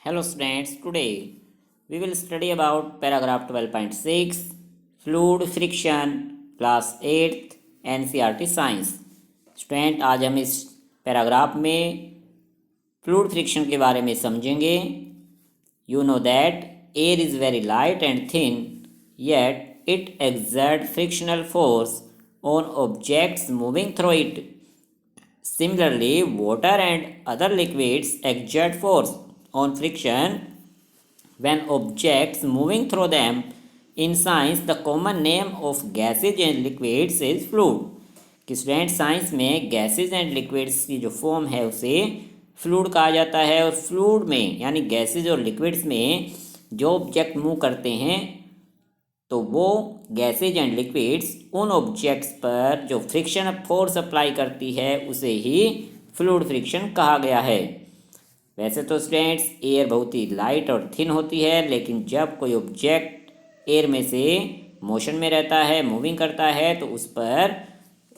Hello students, today we will study about paragraph 12.6 fluid friction class 8th NCERT science. Student आज हम इस paragraph में fluid friction के बारे में समझेंगे। You know that air is very light and thin yet it exerts frictional force on objects moving through it. Similarly, water and other liquids exert force on friction when objects moving through them. In science, the common name of gases and liquids is fluid. कि student science में gases and liquids की जो form है उसे fluid कहा जाता है। और फ्लूइड में यानी गैसेज और लिक्विड्स में जो ऑब्जेक्ट मूव करते हैं तो वो गैसेज एंड लिक्विड्स उन ऑब्जेक्ट्स पर जो फ्रिक्शन फोर्स अप्लाई करती है उसे ही फ्लूइड फ्रिक्शन कहा गया है। वैसे तो स्टूडेंट्स एयर बहुत ही लाइट और थिन होती है, लेकिन जब कोई ऑब्जेक्ट एयर में से मोशन में रहता है, मूविंग करता है, तो उस पर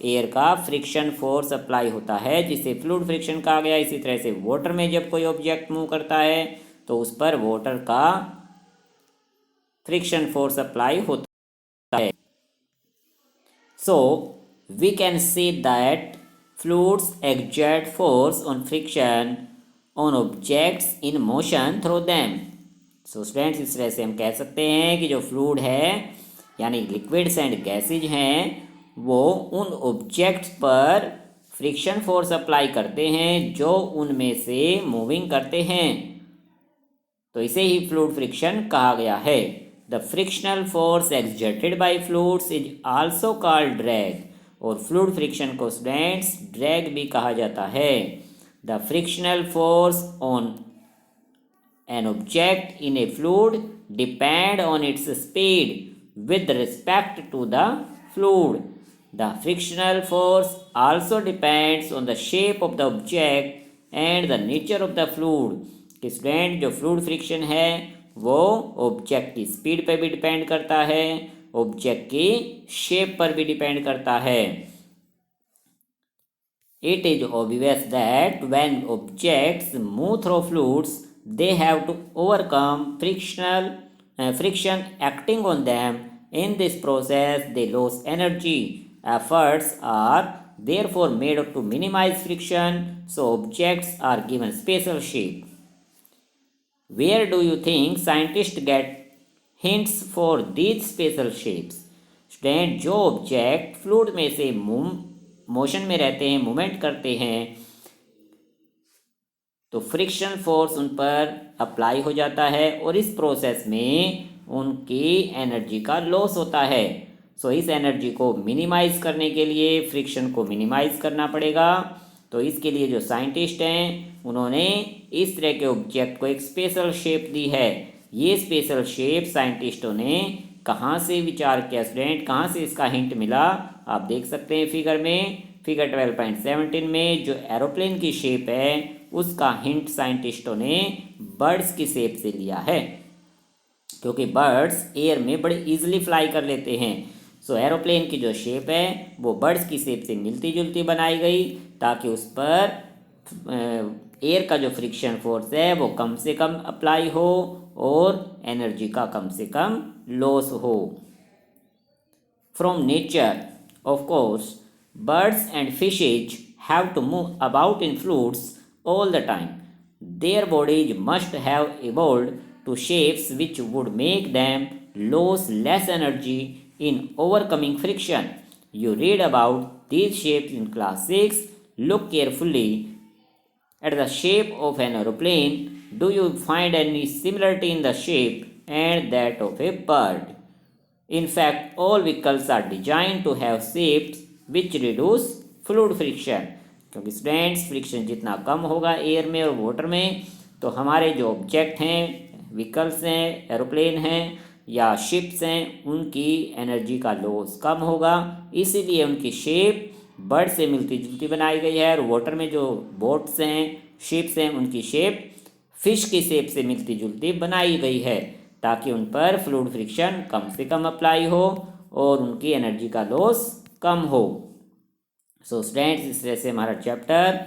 एयर का फ्रिक्शन फोर्स अप्लाई होता है जिसे फ्लूइड फ्रिक्शन कहा गया। इसी तरह से वाटर में जब कोई ऑब्जेक्ट मूव करता है तो उस पर वाटर का फ्रिक्शन फोर्स अप्लाई होता है। So we can see that fluids exert force on friction on objects in motion through them. So students इस तरह से हम कह सकते हैं कि जो फ्लूइड है यानी लिक्विड्स एंड गैसेज हैं वो उन ऑब्जेक्ट्स पर फ्रिक्शन फोर्स अप्लाई करते हैं जो उनमें से मूविंग करते हैं, तो इसे ही फ्लूइड फ्रिक्शन कहा गया है। The frictional force exerted by fluids is also called drag. और फ्लूइड फ्रिक्शन को स्टूडेंट्स ड्रैग भी कहा जाता है। The frictional force on an object in a fluid depend on its speed with respect to the fluid. The frictional force also depends on the shape of the object and the nature of the fluid. कि student जो fluid friction है वो object की speed पर भी depend करता है, object की शेप पर भी डिपेंड करता है। It is obvious that when objects move through fluids, they have to overcome friction acting on them. In this process, they lose energy. Efforts are therefore made to minimize friction, so objects are given special shape. Where do you think scientists get hints for these special shapes? Student जो object fluid में से motion में रहते हैं, movement करते हैं, तो friction force उन पर अप्लाई हो जाता है और इस प्रोसेस में उनकी एनर्जी का लॉस होता है। सो इस एनर्जी को मिनिमाइज करने के लिए फ्रिक्शन को मिनिमाइज करना पड़ेगा। तो इसके लिए जो साइंटिस्ट हैं उन्होंने इस तरह के ऑब्जेक्ट को एक स्पेशल शेप दी है। ये स्पेशल शेप साइंटिस्टों ने कहाँ से विचार किया स्टूडेंट, कहाँ से इसका हिंट मिला, आप देख सकते हैं फिगर में। फिगर 12.17 में जो एरोप्लेन की शेप है उसका हिंट साइंटिस्टों ने बर्ड्स की शेप से लिया है, क्योंकि बर्ड्स एयर में बड़े इजीली फ्लाई कर लेते हैं। सो एरोप्लेन की जो शेप है वो बर्ड्स की शेप से मिलती जुलती बनाई गई ताकि उस पर एयर का जो फ्रिक्शन फोर्स है वो कम से कम अप्लाई हो और एनर्जी का कम से कम लॉस हो। From nature of course birds and fishes have to move about in fluids all the time. Their bodies must have evolved to shapes which would make them lose less energy in overcoming friction. You read about these shapes in class 6. Look carefully at the shape of an aeroplane. Do you find any similarity in the shape and that of a bird? In fact, all vehicles are designed to have shapes which reduce fluid friction. क्योंकि students friction जितना कम होगा air में और water में तो हमारे जो object हैं, व्हीकल्स हैं, एरोप्लेन हैं या शिप्स हैं, उनकी एनर्जी का लॉस कम होगा। इसीलिए उनकी शेप बर्ड से मिलती जुलती बनाई गई है। और वाटर में जो बोट्स हैं, शिप्स हैं, उनकी शेप फिश की शेप से मिलती जुलती बनाई गई है ताकि उन पर फ्लूइड फ्रिक्शन कम से कम अप्लाई हो और उनकी एनर्जी का लॉस कम हो। सो स्टूडेंट्स इस तरह से हमारा चैप्टर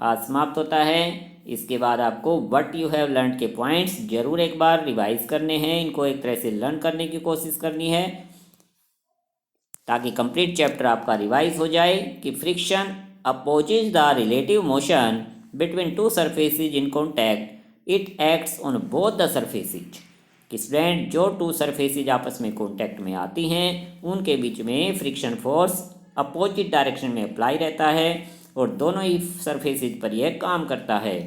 आज समाप्त होता है। इसके बाद आपको व्हाट यू हैव लर्न के पॉइंट्स जरूर एक बार रिवाइज करने हैं, इनको एक तरह से लर्न करने की कोशिश करनी है ताकि कंप्लीट चैप्टर आपका रिवाइज हो जाए कि friction opposes the relative motion between two surfaces in contact, it acts on both the surfaces. कि स्टूडेंट जो टू सरफेसेज आपस में कॉन्टैक्ट में आती हैं उनके बीच में फ्रिक्शन फोर्स अपोजिट डायरेक्शन में अप्लाई रहता है और दोनों ही सरफेसेज पर यह काम करता है।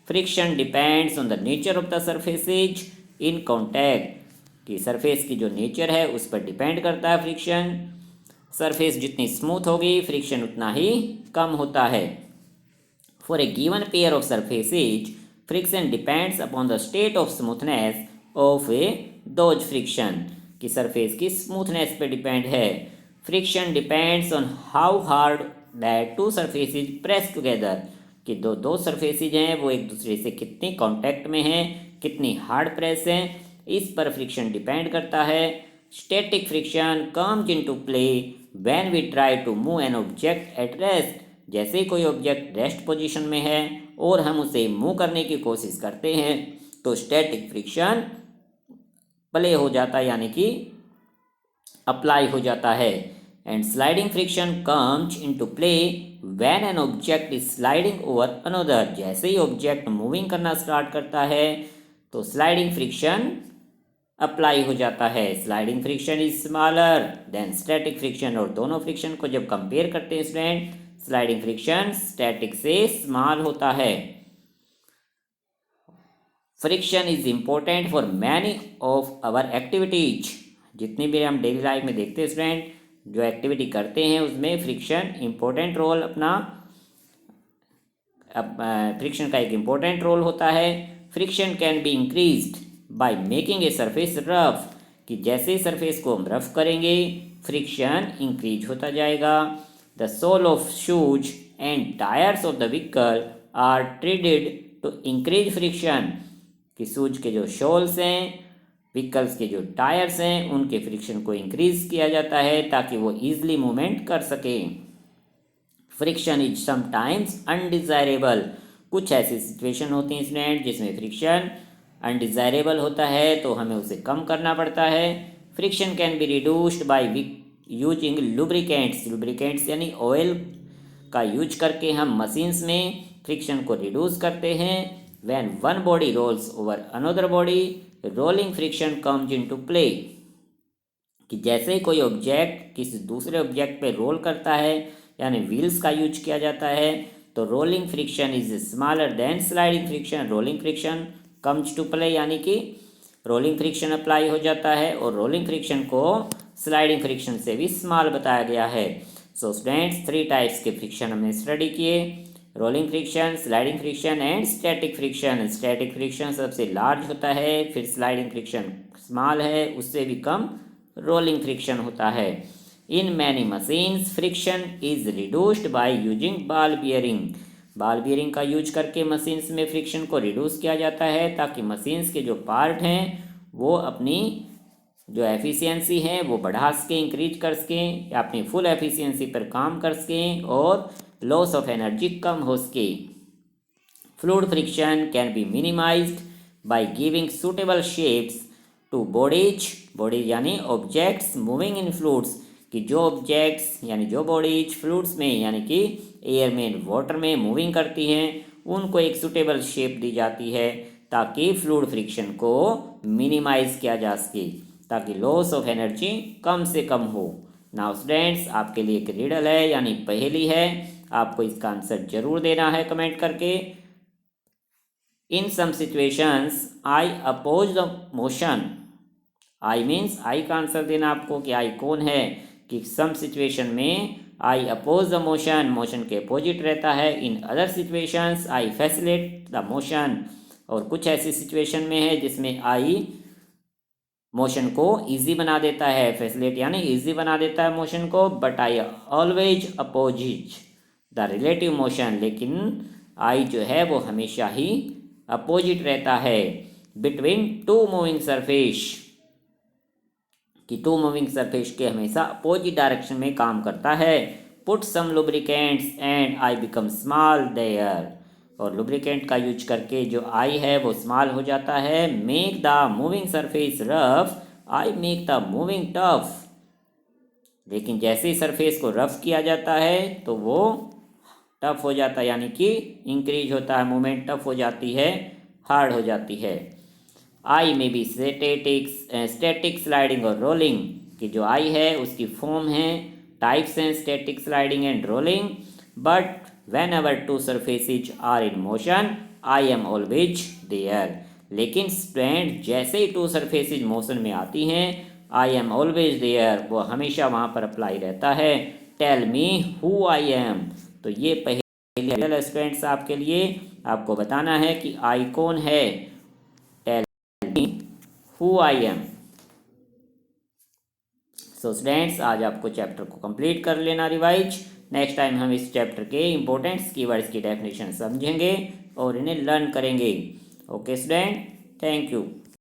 Friction depends on the nature of the surfaces in contact. कि सरफेस की जो नेचर है उस पर डिपेंड करता है फ्रिक्शन। सरफेस जितनी स्मूथ होगी फ्रिक्शन उतना ही कम होता है। For a given pair of surfaces friction depends upon the state of smoothness of a those friction. की सरफेस की स्मूथनेस पे डिपेंड है। Friction depends on how hard that two surfaces press together. कि दो सरफेसेज हैं वो एक दूसरे से कितनी कांटेक्ट में हैं, कितनी हार्ड प्रेस हैं, इस पर फ्रिक्शन डिपेंड करता है। Static friction comes into play when we try to move an object at rest. जैसे कोई ऑब्जेक्ट रेस्ट पोजीशन में है और हम उसे मूव करने की कोशिश करते हैं तो स्टैटिक फ्रिक्शन प्ले हो जाता है, यानी कि अप्लाई हो जाता है। And sliding friction comes into play when an object is sliding over another. जैसे ही ऑब्जेक्ट मूविंग करना स्टार्ट करता है तो स्लाइडिंग फ्रिक्शन अप्लाई हो जाता है। Sliding friction is smaller than static friction. और दोनों फ्रिक्शन को जब कंपेयर करते हैं स्टूडेंट, स्लाइडिंग फ्रिक्शन स्टैटिक से स्मॉल होता है। Friction is important for many of our activities. जितनी भी हम डेली लाइफ में देखते हैं स्टूडेंट, जो एक्टिविटी करते हैं उसमें फ्रिक्शन इम्पोर्टेंट रोल फ्रिक्शन का एक इम्पोर्टेंट रोल होता है। Friction can be increased by making a surface rough. कि जैसे ही सरफेस को हम रफ करेंगे फ्रिक्शन इंक्रीज होता जाएगा। The sole of shoes and tyres of the vehicle are treaded to increase friction. कि शूज के जो शोल्स हैं, व्हीकल्स के जो टायर्स हैं, उनके फ्रिक्शन को इंक्रीज किया जाता है ताकि वो ईजिली मूवमेंट कर सकें। Friction is sometimes undesirable. कुछ ऐसी सिचुएशन होती हैं स्टूडेंट जिसमें फ्रिक्शन अनडिजायरेबल होता है तो हमें उसे कम करना पड़ता है। Friction can be reduced by using lubricants. Lubricants यानी ऑयल का यूज करके हम मशीन्स में फ्रिक्शन को रिड्यूस करते हैं। When one body rolls over another body rolling friction comes into play. कि जैसे ही कोई ऑब्जेक्ट किसी दूसरे ऑब्जेक्ट पे रोल करता है यानी व्हील्स का यूज किया जाता है तो rolling friction is smaller than sliding friction. Rolling friction comes to play यानी कि रोलिंग फ्रिक्शन अप्लाई हो जाता है और रोलिंग फ्रिक्शन को स्लाइडिंग फ्रिक्शन से भी स्मॉल बताया गया है। सो स्टूडेंट्स 3 टाइप्स के फ्रिक्शन हमने स्टडी किए, rolling friction, sliding friction and static friction. Static friction सबसे लार्ज होता है, फिर स्लाइडिंग फ्रिक्शन स्मॉल है, उससे भी कम रोलिंग फ्रिक्शन होता है। In many machines friction is reduced by using ball bearing. Ball bearing का यूज करके मशीन्स में फ्रिक्शन को रिड्यूस किया जाता है ताकि मशीन्स के जो पार्ट हैं वो अपनी जो एफिशिएंसी है वो बढ़ा सकें, इंक्रीज कर सकें या अपनी फुल एफिशिएंसी पर काम कर सकें और लॉस ऑफ एनर्जी कम हो सके। Fluid friction can B minimised by giving suitable shapes two bodies. Bodies यानी ऑब्जेक्ट्स मूविंग इन फ्लूइड्स। कि जो ऑब्जेक्ट्स यानी जो बॉडीज फ्लूइड्स में यानी कि एयर में, वाटर में मूविंग करती हैं उनको एक सूटेबल शेप दी जाती है ताकि फ्लूइड फ्रिक्शन को मिनिमाइज किया जा सके, ताकि लॉस ऑफ एनर्जी कम से कम हो। नाउ स्टूडेंट्स आपके लिए एक रिडल है यानी पहेली है, आपको इसका आंसर जरूर देना है कमेंट करके। In some situations I oppose the motion. I means I का आंसर देना आपको कि आई कौन है। कि सम सिचुएशन में I oppose the motion, motion के अपोजिट रहता है। In other situations I facilitate the motion. और कुछ ऐसी सिचुएशन में है जिसमें आई मोशन को इजी बना देता है, फैसिलिटेट यानी इजी बना देता है मोशन को। But I always opposite the relative motion. लेकिन आई जो है वो हमेशा ही अपोजिट रहता है बिटवीन टू मूविंग सरफेस। कि टू मूविंग सरफेस के हमेशा अपोजिट डायरेक्शन में काम करता है। Put some lubricants and I become small there. और लुब्रिकेंट का यूज करके जो आई है वो स्मॉल हो जाता है। Make the moving surface rough, I make the moving tough. लेकिन जैसे ही सरफेस को रफ किया जाता है तो वो टफ हो जाता है, यानी कि इंक्रीज होता है, मूवमेंट टफ हो जाती है, हार्ड हो जाती है। आई में भी स्टैटिक स्लाइडिंग और रोलिंग की जो आई है उसकी फॉर्म है, टाइप्स हैं static sliding and rolling. But whenever two surfaces are in motion I am always there. लेकिन स्टूडेंट जैसे ही टू सरफेसिज मोशन में आती हैं आई एम ऑलवेज देयर, वो हमेशा वहाँ पर अप्लाई रहता है। Tell me who I am, तो ये पहले स्टूडेंट्स आपके लिए आपको बताना है कि आई कौन है। Tell me who I am. So students आज आपको चैप्टर को कंप्लीट कर लेना रिवाइज। नेक्स्ट टाइम हम इस चैप्टर के इंपॉर्टेंट्स कीवर्ड्स की डेफिनेशन समझेंगे और इन्हें लर्न करेंगे। Okay student, thank you.